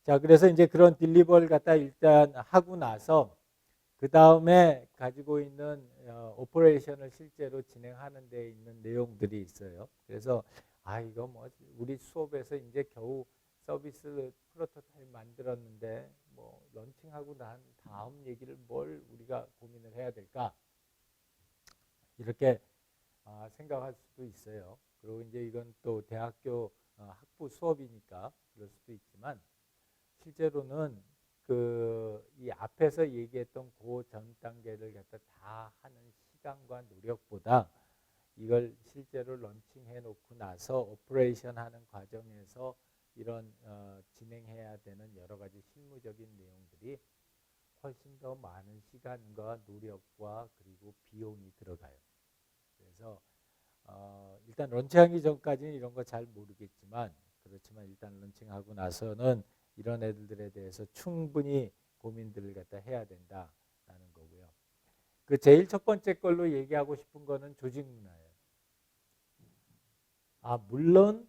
자, 그래서 이제 그런 딜리버를 갖다 일단 하고 나서 그 다음에 가지고 있는 오퍼레이션을 실제로 진행하는 데 있는 내용들이 있어요. 그래서 이거 뭐 우리 수업에서 이제 겨우 서비스 프로토타입 만들었는데 뭐 런칭하고 난 다음 얘기를 뭘 우리가 고민을 해야 될까? 이렇게 생각할 수도 있어요. 그리고 이제 이건 또 대학교 학부 수업이니까 그럴 수도 있지만 실제로는 이 앞에서 얘기했던 그 전 단계를 갖다 다 하는 시간과 노력보다 이걸 실제로 런칭해 놓고 나서 오퍼레이션 하는 과정에서 이런 진행해야 되는 여러 가지 실무적인 내용들이 훨씬 더 많은 시간과 노력과 그리고 비용이 들어가요. 그래서 일단 런칭하기 전까지는 이런 거 잘 모르겠지만 그렇지만 일단 런칭하고 나서는 이런 애들에 대해서 충분히 고민들을 갖다 해야 된다라는 거고요. 그 제일 첫 번째 걸로 얘기하고 싶은 거는 조직 문화예요. 물론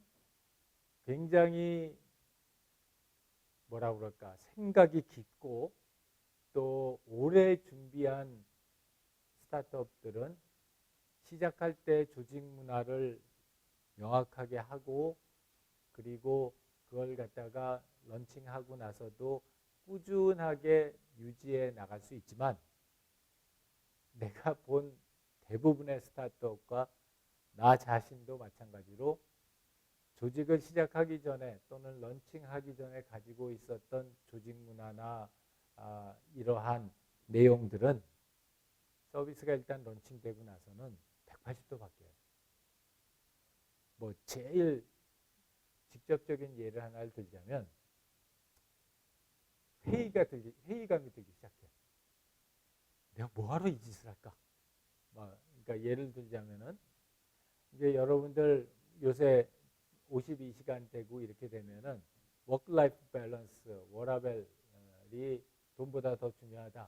굉장히 뭐라 그럴까 생각이 깊고 또 오래 준비한 스타트업들은 시작할 때 조직 문화를 명확하게 하고 그리고 그걸 갖다가 런칭하고 나서도 꾸준하게 유지해 나갈 수 있지만 내가 본 대부분의 스타트업과 나 자신도 마찬가지로 조직을 시작하기 전에 또는 런칭하기 전에 가지고 있었던 조직 문화나 이러한 내용들은 서비스가 일단 런칭되고 나서는 180도 바뀌어요. 뭐 제일 직접적인 예를 하나를 들자면 회의감이 들기 시작해요. 내가 뭐하러 이 짓을 할까? 그러니까 예를 들자면은 이제 여러분들 요새 52시간 되고 이렇게 되면은 워크-라이프 밸런스, 워라밸이 돈보다 더 중요하다.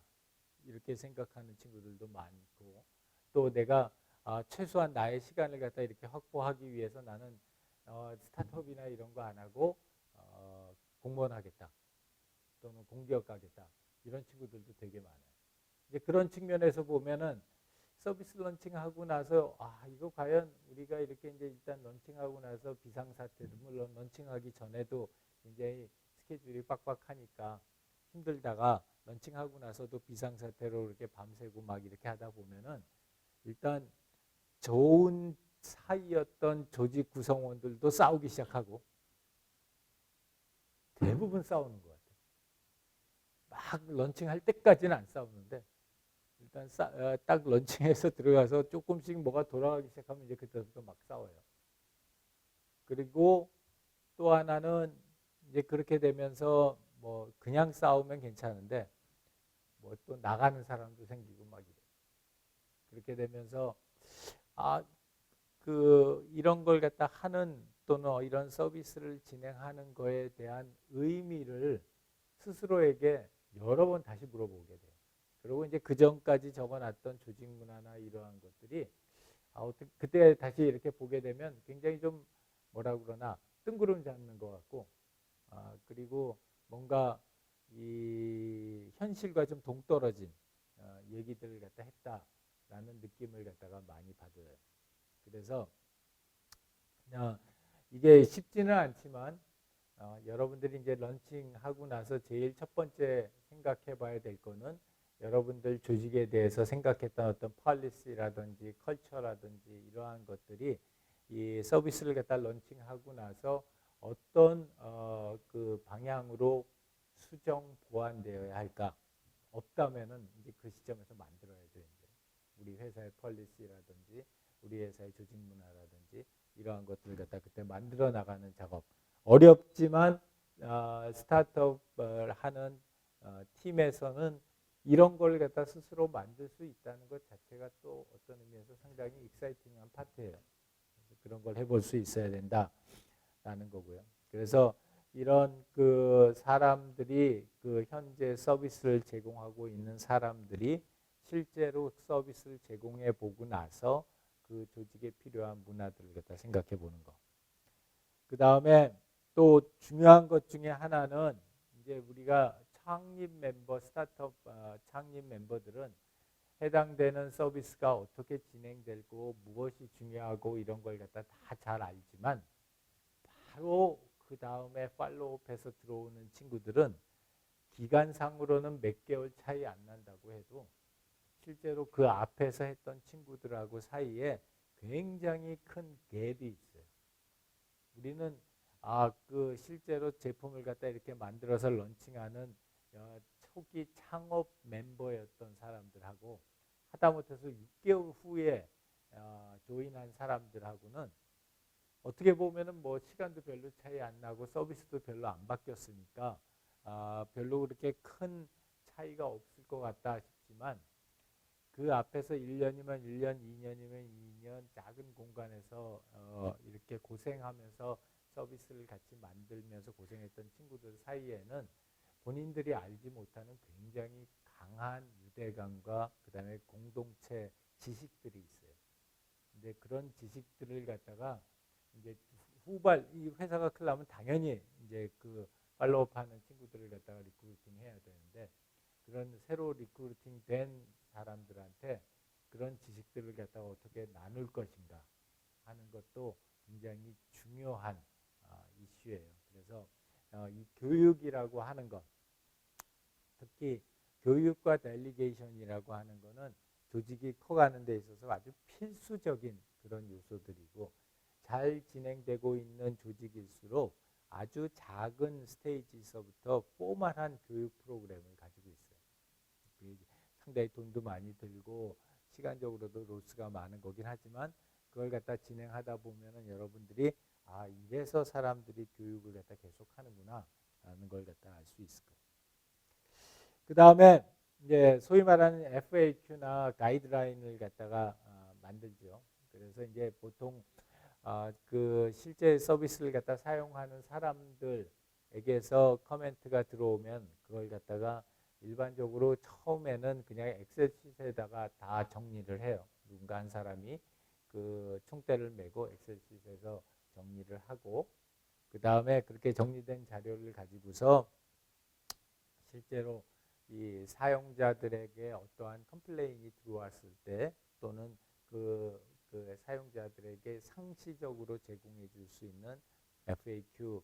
이렇게 생각하는 친구들도 많고 또 내가 최소한 나의 시간을 갖다 이렇게 확보하기 위해서 나는 스타트업이나 이런 거 안 하고 공무원 하겠다. 또는 공기업 가겠다. 이런 친구들도 되게 많아요. 이제 그런 측면에서 보면은 서비스 런칭하고 나서 이거 과연 우리가 이렇게 이제 일단 런칭하고 나서 비상사태도 물론 런칭하기 전에도 굉장히 스케줄이 빡빡하니까 힘들다가 런칭하고 나서도 비상사태로 이렇게 밤새고 막 이렇게 하다 보면은 일단 좋은 사이였던 조직 구성원들도 싸우기 시작하고 대부분 싸우는 것 같아요. 막 런칭할 때까지는 안 싸우는데 일단 딱 런칭해서 들어가서 조금씩 뭐가 돌아가기 시작하면 이제 그때부터 막 싸워요. 그리고 또 하나는 이제 그렇게 되면서 뭐 그냥 싸우면 괜찮은데 뭐 또 나가는 사람도 생기고 막 이래. 그렇게 되면서 이런 걸 갖다 하는 또는 이런 서비스를 진행하는 거에 대한 의미를 스스로에게 여러 번 다시 물어보게 돼요. 그리고 이제 그 전까지 적어놨던 조직 문화나 이러한 것들이 그때 다시 이렇게 보게 되면 굉장히 좀 뭐라 그러나 뜬구름 잡는 것 같고 그리고 뭔가 이 현실과 좀 동떨어진 얘기들을 갖다 했다라는 느낌을 갖다가 많이 받아요. 그래서 이게 쉽지는 않지만 여러분들이 이제 런칭하고 나서 제일 첫 번째 생각해 봐야 될 거는 여러분들 조직에 대해서 생각했던 어떤 폴리시라든지 컬처라든지 이러한 것들이 이 서비스를 갖다 런칭하고 나서 어떤 그 방향으로 수정 보완되어야 할까? 없다면은 이제 그 시점에서 만들어야죠. 이제 우리 회사의 폴리시라든지 우리 회사의 조직 문화라든지 이러한 것들을 갖다 그때 만들어 나가는 작업. 어렵지만 스타트업을 하는 팀에서는 이런 걸 갖다 스스로 만들 수 있다는 것 자체가 또 어떤 의미에서 상당히 익사이팅한 파트예요. 그런 걸 해볼 수 있어야 된다라는 거고요. 그래서 이런 그 사람들이 그 현재 서비스를 제공하고 있는 사람들이 실제로 서비스를 제공해 보고 나서 그 조직에 필요한 문화들을 갖다 생각해 보는 거. 그 다음에 또 중요한 것 중에 하나는 이제 우리가 창립 멤버, 스타트업 창립 멤버들은 해당되는 서비스가 어떻게 진행되고 무엇이 중요하고 이런 걸 갖다 다 잘 알지만 바로 그 다음에 팔로우업해서 들어오는 친구들은 기간상으로는 몇 개월 차이 안 난다고 해도 실제로 그 앞에서 했던 친구들하고 사이에 굉장히 큰 갭이 있어요. 우리는 그 실제로 제품을 갖다 이렇게 만들어서 런칭하는 초기 창업 멤버였던 사람들하고 하다못해서 6개월 후에 조인한 사람들하고는 어떻게 보면은 뭐 시간도 별로 차이 안 나고 서비스도 별로 안 바뀌었으니까 별로 그렇게 큰 차이가 없을 것 같다 싶지만 그 앞에서 1년이면 1년, 2년이면 2년 작은 공간에서 이렇게 고생하면서 서비스를 같이 만들면서 고생했던 친구들 사이에는 본인들이 알지 못하는 굉장히 강한 유대감과 그다음에 공동체 지식들이 있어요. 근데 그런 지식들을 갖다가 이제 이 회사가 크려면 당연히 이제 그 팔로우업하는 친구들을 갖다가 리크루팅 해야 되는데 그런 새로 리크루팅 된 사람들한테 그런 지식들을 갖다가 어떻게 나눌 것인가 하는 것도 굉장히 중요한 이슈예요. 그래서 이 교육이라고 하는 것, 특히 교육과 델리게이션이라고 하는 거는 조직이 커가는 데 있어서 아주 필수적인 그런 요소들이고 잘 진행되고 있는 조직일수록 아주 작은 스테이지에서부터 포멀한 교육 프로그램을 가지고 있어요. 상당히 돈도 많이 들고 시간적으로도 로스가 많은 거긴 하지만 그걸 갖다 진행하다 보면은 여러분들이 이래서 사람들이 교육을 갖다 계속 하는구나 라는 걸 갖다 알 수 있을 거예요. 그 다음에 이제 소위 말하는 FAQ나 가이드라인을 갖다가 만들죠. 그래서 이제 보통 그 실제 서비스를 갖다 사용하는 사람들에게서 커멘트가 들어오면 그걸 갖다가 일반적으로 처음에는 그냥 엑셀 시트에다가 다 정리를 해요. 누군가 한 사람이 그 총대를 메고 엑셀 시트에서 정리를 하고 그 다음에 그렇게 정리된 자료를 가지고서 실제로 이 사용자들에게 어떠한 컴플레인이 들어왔을 때 또는 그 사용자들에게 상시적으로 제공해 줄 수 있는 FAQ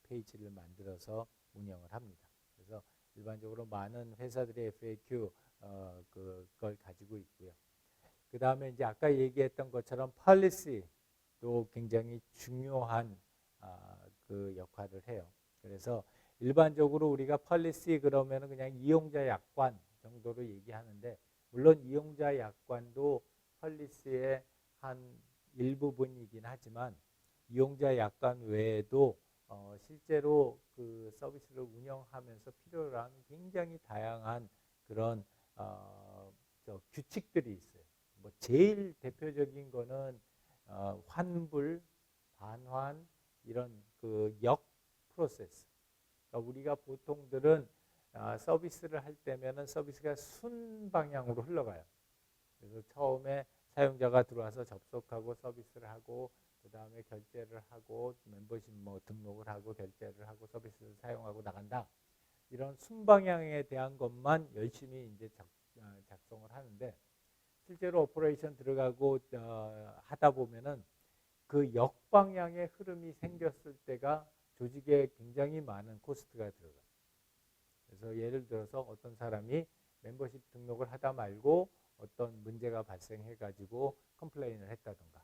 페이지를 만들어서 운영을 합니다. 그래서 일반적으로 많은 회사들이 FAQ 그걸 가지고 있고요. 그 다음에 이제 아까 얘기했던 것처럼 policy도 굉장히 중요한 그 역할을 해요. 그래서 일반적으로 우리가 policy 그러면은 그냥 이용자 약관 정도로 얘기하는데 물론 이용자 약관도 policy의 한 일부분이긴 하지만 이용자 약관 외에도 실제로 그 서비스를 운영하면서 필요로 하는 굉장히 다양한 그런 규칙들이 있어요. 뭐 제일 대표적인 거는 환불, 반환 이런 그 역 프로세스. 그러니까 우리가 보통들은 서비스를 할 때면은 서비스가 순 방향으로 흘러가요. 그래서 처음에 사용자가 들어와서 접속하고 서비스를 하고 그 다음에 결제를 하고 멤버십 뭐 등록을 하고 결제를 하고 서비스를 사용하고 나간다. 이런 순방향에 대한 것만 열심히 이제 작성을 하는데 실제로 오퍼레이션 들어가고 하다 보면은 그 역방향의 흐름이 생겼을 때가 조직에 굉장히 많은 코스트가 들어가요. 그래서 예를 들어서 어떤 사람이 멤버십 등록을 하다 말고 어떤 문제가 발생해가지고 컴플레인을 했다든가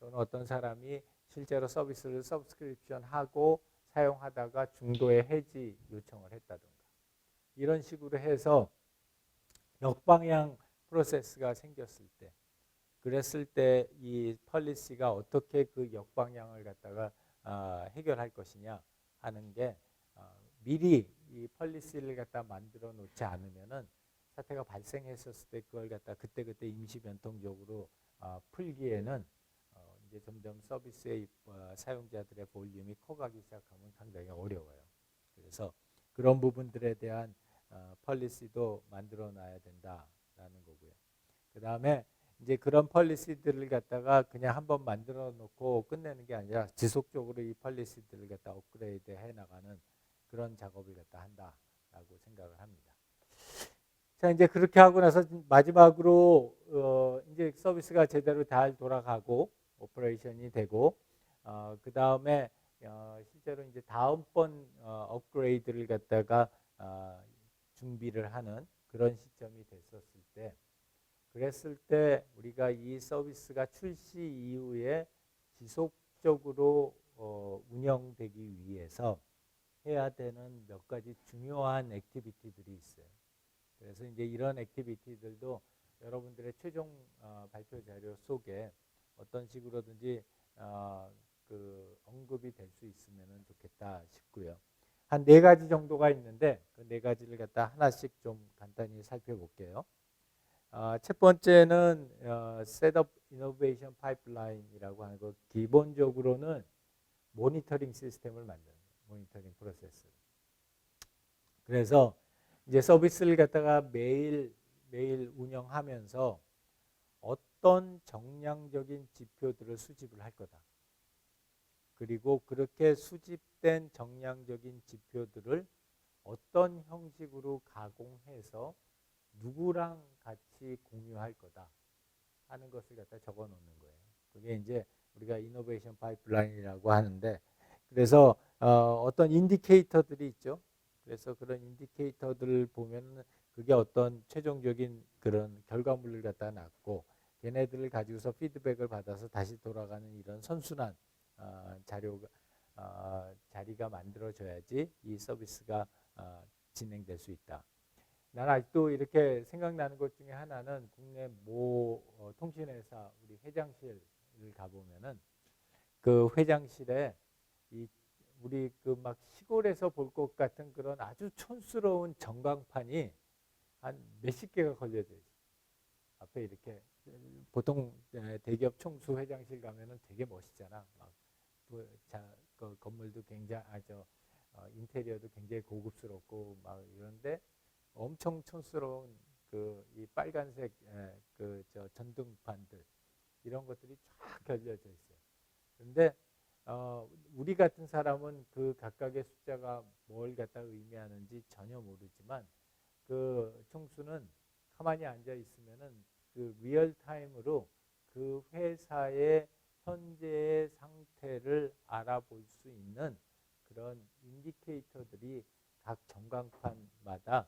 또는 어떤 사람이 실제로 서비스를 서브스크립션 하고 사용하다가 중도에 해지 요청을 했다든가 이런 식으로 해서 역방향 프로세스가 생겼을 때 그랬을 때 이 펄리시가 어떻게 그 역방향을 갖다가 해결할 것이냐 하는 게 미리 이 펄리시를 갖다 만들어 놓지 않으면은 사태가 발생했었을 때 그걸 갖다 그때그때 임시 변통적으로 풀기에는 이제 점점 서비스의 사용자들의 볼륨이 커가기 시작하면 상당히 어려워요. 그래서 그런 부분들에 대한 펄리시도 만들어 놔야 된다라는 거고요. 그 다음에 이제 그런 펄리시들을 갖다가 그냥 한번 만들어 놓고 끝내는 게 아니라 지속적으로 이 펄리시들을 갖다 업그레이드 해 나가는 그런 작업을 갖다 한다라고 생각을 합니다. 자, 이제 그렇게 하고 나서 마지막으로 이제 서비스가 제대로 잘 돌아가고 오퍼레이션이 되고 그 다음에 실제로 이제 다음번 업그레이드를 갖다가 준비를 하는 그런 시점이 됐었을 때, 그랬을 때 우리가 이 서비스가 출시 이후에 지속적으로 운영되기 위해서 해야 되는 몇 가지 중요한 액티비티들이 있어요. 그래서 이제 이런 액티비티들도 여러분들의 최종 발표 자료 속에 어떤 식으로든지 그 언급이 될 수 있으면 좋겠다 싶고요. 한 4가지 정도가 있는데 그 4가지를 갖다 하나씩 좀 간단히 살펴볼게요. 첫 번째는 셋업 이노베이션 파이프라인이라고 하는 거, 기본적으로는 모니터링 시스템을 만드는 모니터링 프로세스. 그래서 이제 서비스를 갖다가 매일 운영하면서 어떤 정량적인 지표들을 수집을 할 거다. 그리고 그렇게 수집된 정량적인 지표들을 어떤 형식으로 가공해서 누구랑 같이 공유할 거다 하는 것을 갖다 적어 놓는 거예요. 그게 이제 우리가 이노베이션 파이프라인이라고 하는데, 그래서 어떤 인디케이터들이 있죠. 그래서 그런 인디케이터들을 보면 그게 어떤 최종적인 그런 결과물을 갖다 놨고, 걔네들을 가지고서 피드백을 받아서 다시 돌아가는 이런 선순환 자리가 만들어져야지 이 서비스가 진행될 수 있다. 나는 아직도 이렇게 생각나는 것 중에 하나는 국내 모 통신회사 우리 회장실을 가보면은 그 회장실에 우리 그 막 시골에서 볼 것 같은 그런 아주 촌스러운 전광판이 한 몇십 개가 걸려져 있어요. 앞에 이렇게 보통 대기업 총수 회장실 가면은 되게 멋있잖아. 막 그 건물도 굉장히 인테리어도 굉장히 고급스럽고 막 이런데 엄청 촌스러운 그 이 빨간색 그 전등판들 이런 것들이 쫙 걸려져 있어요. 그런데 우리 같은 사람은 그 각각의 숫자가 뭘 갖다 의미하는지 전혀 모르지만 그 총수는 가만히 앉아 있으면은 그 리얼 타임으로 그 회사의 현재의 상태를 알아볼 수 있는 그런 인디케이터들이 각 전광판마다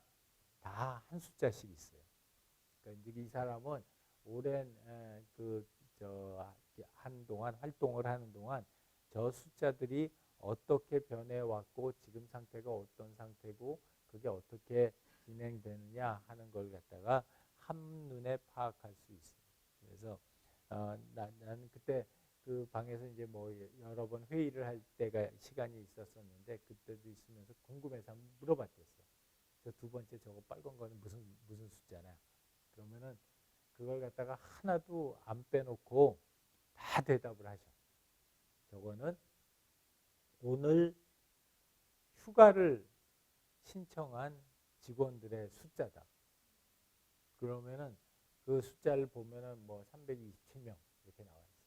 다 한 숫자씩 있어요. 그러니까 이 사람은 오랜 한동안 활동을 하는 동안 저 숫자들이 어떻게 변해왔고 지금 상태가 어떤 상태고 그게 어떻게 진행되느냐 하는 걸 갖다가 한눈에 파악할 수 있어요. 그래서 나는 그때 그 방에서 이제 뭐 여러 번 회의를 할 때가 시간이 있었었는데 그때도 있으면서 궁금해서 한번 물어봤댔어. 저 두 번째 저거 빨간 거는 무슨 숫자냐? 그러면은 그걸 갖다가 하나도 안 빼놓고 다 대답을 하셔. 저거는 오늘 휴가를 신청한 직원들의 숫자다. 그러면은 그 숫자를 보면은 뭐 327명 이렇게 나와 있어.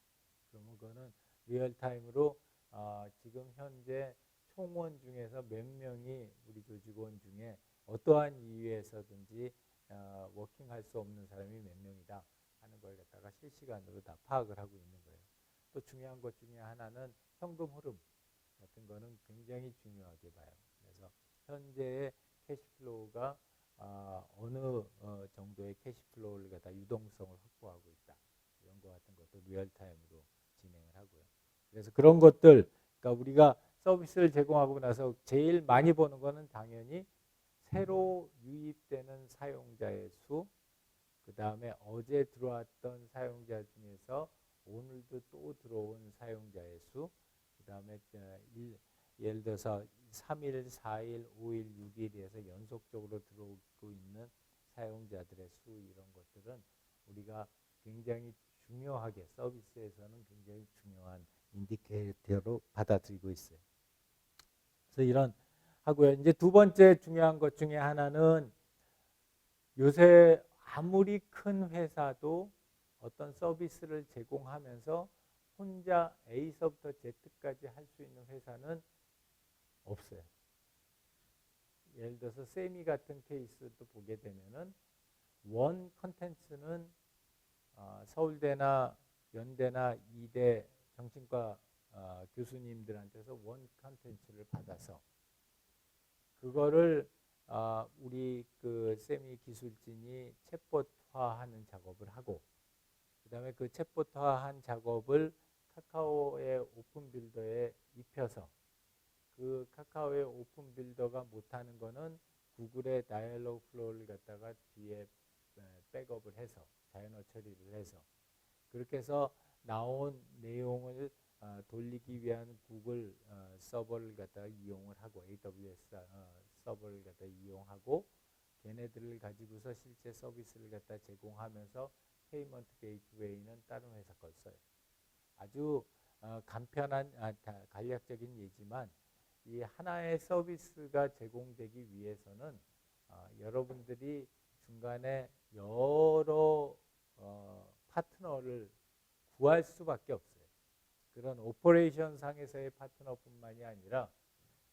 그러면 그거는 리얼타임으로 지금 현재 총원 중에서 몇 명이 우리 조직원 중에 어떠한 이유에서든지 워킹할 수 없는 사람이 몇 명이다 하는 걸 갖다가 실시간으로 다 파악을 하고 있는 거예요. 또 중요한 것 중에 하나는 현금 흐름 같은 거는 굉장히 중요하게 봐요. 그래서 현재의 캐시플로우가 어느 정도의 캐시플로우를 갖다 유동성을 확보하고 있다. 이런 것 같은 것도 리얼타임으로 진행을 하고요. 그래서 그런 것들, 그러니까 우리가 서비스를 제공하고 나서 제일 많이 보는 거는 당연히 새로 유입되는 사용자의 수, 그 다음에 어제 들어왔던 사용자 중에서 오늘도 또 들어온 사용자의 수, 그 다음에 예를 들어서 3일, 4일, 5일, 6일에서 연속적으로 들어오고 있는 사용자들의 수, 이런 것들은 우리가 굉장히 중요하게 서비스에서는 굉장히 중요한 인디케이터로 받아들이고 있어요. 그래서 이런 하고요. 이제 두 번째 중요한 것 중에 하나는 요새 아무리 큰 회사도 어떤 서비스를 제공하면서 혼자 A서부터 Z까지 할 수 있는 회사는 없어요. 예를 들어서 세미 같은 케이스도 보게 되면은 원 컨텐츠는 서울대나 연대나 이대 정신과 교수님들한테서 원 컨텐츠를 받아서 그거를 우리 그 세미 기술진이 챗봇화하는 작업을 하고 그다음에 그 챗봇화한 작업을 카카오의 오픈 빌더에 입혀서 그 카카오의 오픈 빌더가 못하는 거는 구글의 다이얼로그 플로우를 갖다가 뒤에 백업을 해서 자연어 처리를 해서 그렇게 해서 나온 내용을 돌리기 위한 구글 서버를 갖다가 이용을 하고 AWS 서버를 갖다가 이용하고 걔네들을 가지고서 실제 서비스를 갖다 제공하면서 페이먼트 게이트웨이는 다른 회사 걸 써요. 아주 간편한 간략적인 예지만 이 하나의 서비스가 제공되기 위해서는 여러분들이 중간에 여러 파트너를 구할 수밖에 없어요. 그런 오퍼레이션 상에서의 파트너뿐만이 아니라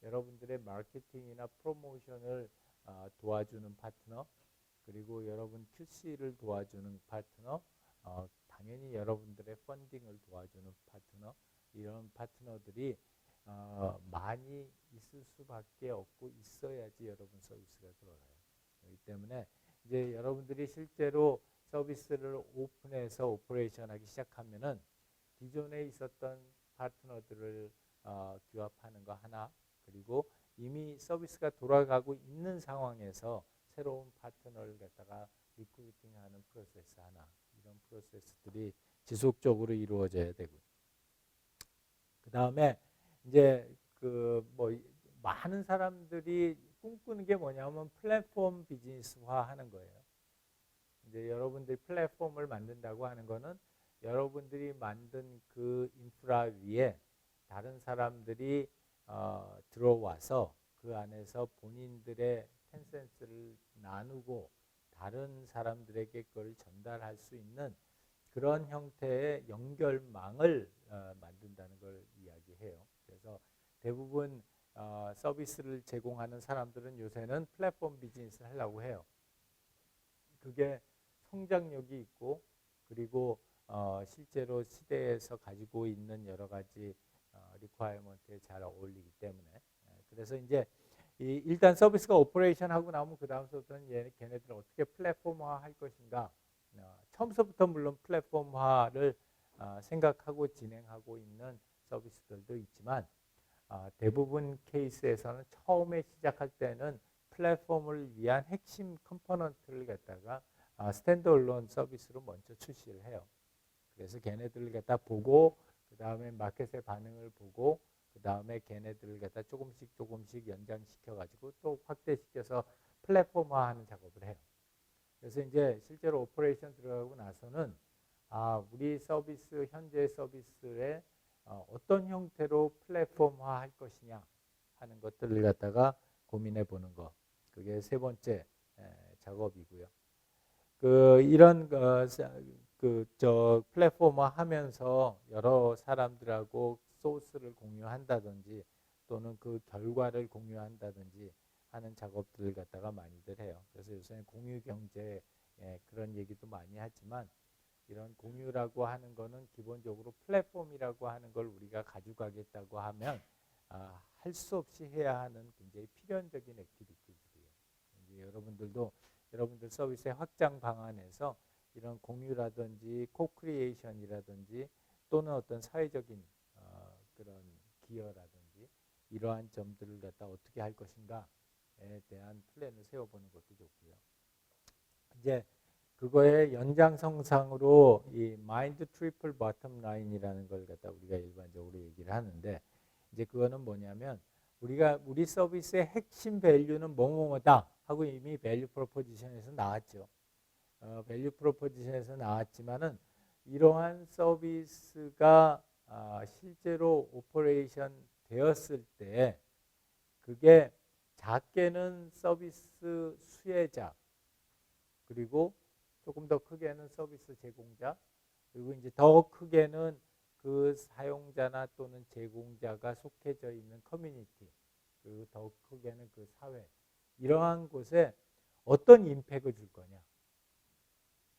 여러분들의 마케팅이나 프로모션을 도와주는 파트너 그리고 여러분 QC를 도와주는 파트너 당연히 여러분들의 펀딩을 도와주는 파트너 이런 파트너들이 많이 있을 수밖에 없고 있어야지 여러분 서비스가 돌아가요. 그렇기 때문에 이제 여러분들이 실제로 서비스를 오픈해서 오퍼레이션 하기 시작하면은 기존에 있었던 파트너들을 규합하는 거 하나 그리고 이미 서비스가 돌아가고 있는 상황에서 새로운 파트너를 갖다가 리크루팅하는 프로세스 하나 이런 프로세스들이 지속적으로 이루어져야 되고 그 다음에 이제 그 뭐 많은 사람들이 꿈꾸는 게 뭐냐면 플랫폼 비즈니스화 하는 거예요. 이제 여러분들이 플랫폼을 만든다고 하는 거는 여러분들이 만든 그 인프라 위에 다른 사람들이 들어와서 그 안에서 본인들의 텐센스를 나누고 다른 사람들에게 그걸 전달할 수 있는 그런 형태의 연결망을 만든다는 걸 이야기해요. 그래서 대부분 서비스를 제공하는 사람들은 요새는 플랫폼 비즈니스를 하려고 해요. 그게 성장력이 있고 그리고 실제로 시대에서 가지고 있는 여러 가지 리퀘어먼트에 잘 어울리기 때문에 그래서 이제 일단 서비스가 오퍼레이션 하고 나면 그 다음부터는 걔네들을 어떻게 플랫폼화 할 것인가 처음서부터 물론 플랫폼화를 생각하고 진행하고 있는 서비스들도 있지만 대부분 케이스에서는 처음에 시작할 때는 플랫폼을 위한 핵심 컴포넌트를 갖다가 스탠드얼론 서비스로 먼저 출시를 해요. 그래서 걔네들을 갖다 보고 그 다음에 마켓의 반응을 보고 그 다음에 걔네들을 갖다 조금씩 연장시켜 가지고 또 확대시켜서 플랫폼화하는 작업을 해요. 그래서 이제 실제로 오퍼레이션 들어가고 나서는 우리 서비스 현재 서비스에 어떤 형태로 플랫폼화 할 것이냐 하는 것들을 갖다가 고민해 보는 거. 그게 세 번째 작업이고요. 이런 플랫폼화 하면서 여러 사람들하고 소스를 공유한다든지 또는 그 결과를 공유한다든지 하는 작업들을 갖다가 많이들 해요. 그래서 요새는 공유 경제 그런 얘기도 많이 하지만 이런 공유라고 하는 거는 기본적으로 플랫폼이라고 하는 걸 우리가 가져가겠다고 하면 할 수 없이 해야 하는 굉장히 필연적인 액티비티들이에요. 이제 여러분들도 여러분들 서비스의 확장 방안에서 이런 공유라든지 코크리에이션이라든지 또는 어떤 사회적인 그런 기여라든지 이러한 점들을 갖다 어떻게 할 것인가에 대한 플랜을 세워보는 것도 좋고요. 이제 그거의 연장선상으로 이 마인드 트리플 버텀 라인이라는 걸 갖다 우리가 일반적으로 얘기를 하는데 이제 그거는 뭐냐면 우리 서비스의 핵심 밸류는 뭐뭐다 하고 이미 밸류 프로포지션에서 나왔죠. 밸류 프로포지션에서 나왔지만은 이러한 서비스가 실제로 오퍼레이션 되었을 때 그게 작게는 서비스 수혜자 그리고 조금 더 크게는 서비스 제공자 그리고 이제 더 크게는 그 사용자나 또는 제공자가 속해져 있는 커뮤니티 그리고 더 크게는 그 사회 이러한 곳에 어떤 임팩을 줄 거냐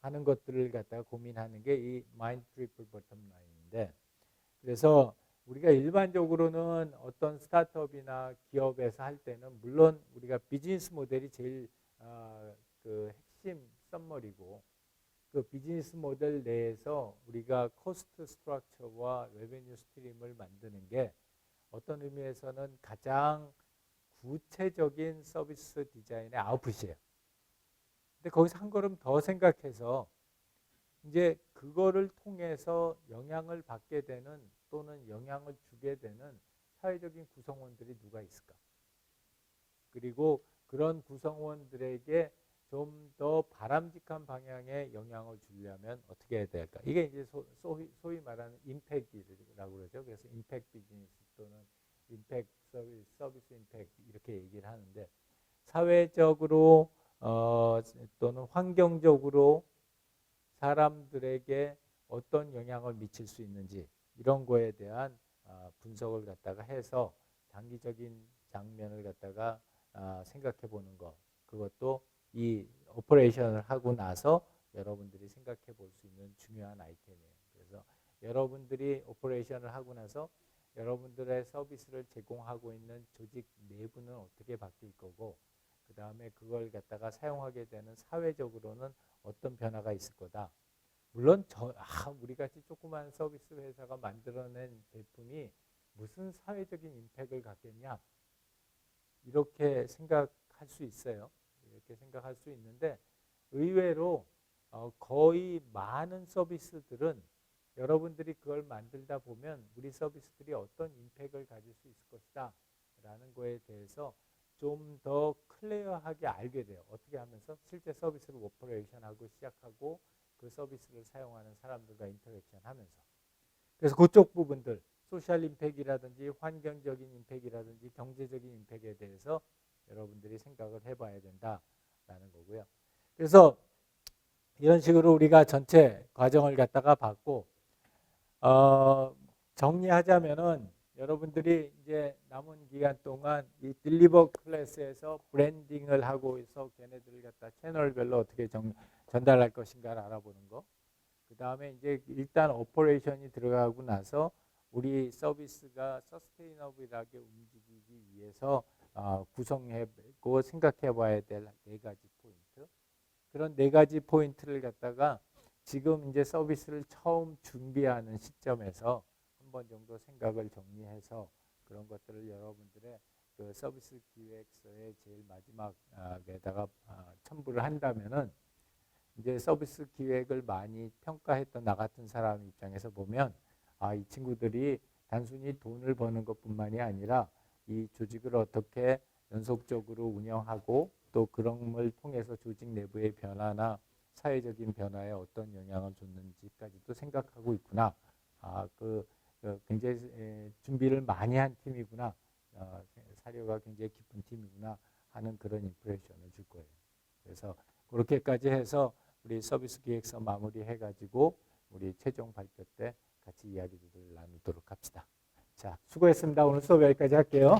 하는 것들을 갖다가 고민하는 게 이 마인드 트리플 버텀 라인인데, 그래서 우리가 일반적으로는 어떤 스타트업이나 기업에서 할 때는 물론 우리가 비즈니스 모델이 제일 그 핵심 썸머리고, 그 비즈니스 모델 내에서 우리가 코스트 스트럭처와 레베뉴 스트림을 만드는 게 어떤 의미에서는 가장 구체적인 서비스 디자인의 아웃풋이에요. 근데 거기서 한 걸음 더 생각해서 이제 그거를 통해서 영향을 받게 되는 또는 영향을 주게 되는 사회적인 구성원들이 누가 있을까? 그리고 그런 구성원들에게 좀 더 바람직한 방향의 영향을 주려면 어떻게 해야 될까? 이게 이제 소위 말하는 임팩트라고 그러죠. 그래서 임팩트 비즈니스 또는 임팩트 서비스 임팩트 이렇게 얘기를 하는데, 사회적으로 또는 환경적으로 사람들에게 어떤 영향을 미칠 수 있는지 이런 거에 대한 분석을 갖다가 해서 단기적인 장면을 갖다가 생각해 보는 것, 그것도 이 오퍼레이션을 하고 나서 여러분들이 생각해 볼 수 있는 중요한 아이템이에요. 그래서 여러분들이 오퍼레이션을 하고 나서 여러분들의 서비스를 제공하고 있는 조직 내부는 어떻게 바뀔 거고, 그 다음에 그걸 갖다가 사용하게 되는 사회적으로는 어떤 변화가 있을 거다. 물론 우리 같이 조그만 서비스 회사가 만들어낸 제품이 무슨 사회적인 임팩트를 갖겠냐, 이렇게 생각할 수 있어요. 이렇게 생각할 수 있는데, 의외로 거의 많은 서비스들은 여러분들이 그걸 만들다 보면 우리 서비스들이 어떤 임팩트를 가질 수 있을 것이다 라는 거에 대해서 좀 더 클리어하게 알게 돼요. 어떻게 하면서 실제 서비스를 오퍼레이션하고 시작하고 그 서비스를 사용하는 사람들과 인터랙션 하면서. 그래서 그쪽 부분들, 소셜 임팩트라든지 환경적인 임팩트라든지 경제적인 임팩트에 대해서 여러분들이 생각을 해봐야 된다라는 거고요. 그래서 이런 식으로 우리가 전체 과정을 갖다가 봤고, 정리하자면은 여러분들이 이제 남은 기간 동안 이 딜리버 클래스에서 브랜딩을 하고 있어 걔네들을 갖다 채널별로 어떻게 전달할 것인가를 알아보는 거. 그 다음에 이제 일단 오퍼레이션이 들어가고 나서 우리 서비스가 서스테이너블하게 움직이기 위해서 구성해고 생각해봐야 될 네 가지 포인트. 그런 네 가지 포인트를 갖다가 지금 이제 서비스를 처음 준비하는 시점에서 한 번 정도 생각을 정리해서 그런 것들을 여러분들의 그 서비스 기획서의 제일 마지막에다가 첨부를 한다면은 이제 서비스 기획을 많이 평가했던 나 같은 사람 입장에서 보면 이 친구들이 단순히 돈을 버는 것뿐만이 아니라 이 조직을 어떻게 연속적으로 운영하고 또 그런 걸 통해서 조직 내부의 변화나 사회적인 변화에 어떤 영향을 줬는지까지도 생각하고 있구나. 굉장히 준비를 많이 한 팀이구나. 사료가 굉장히 깊은 팀이구나 하는 그런 임프레션을 줄 거예요. 그래서 그렇게까지 해서 우리 서비스 기획서 마무리해가지고 우리 최종 발표 때 같이 이야기를 나누도록 합시다. 자, 수고했습니다. 오늘 수업 여기까지 할게요.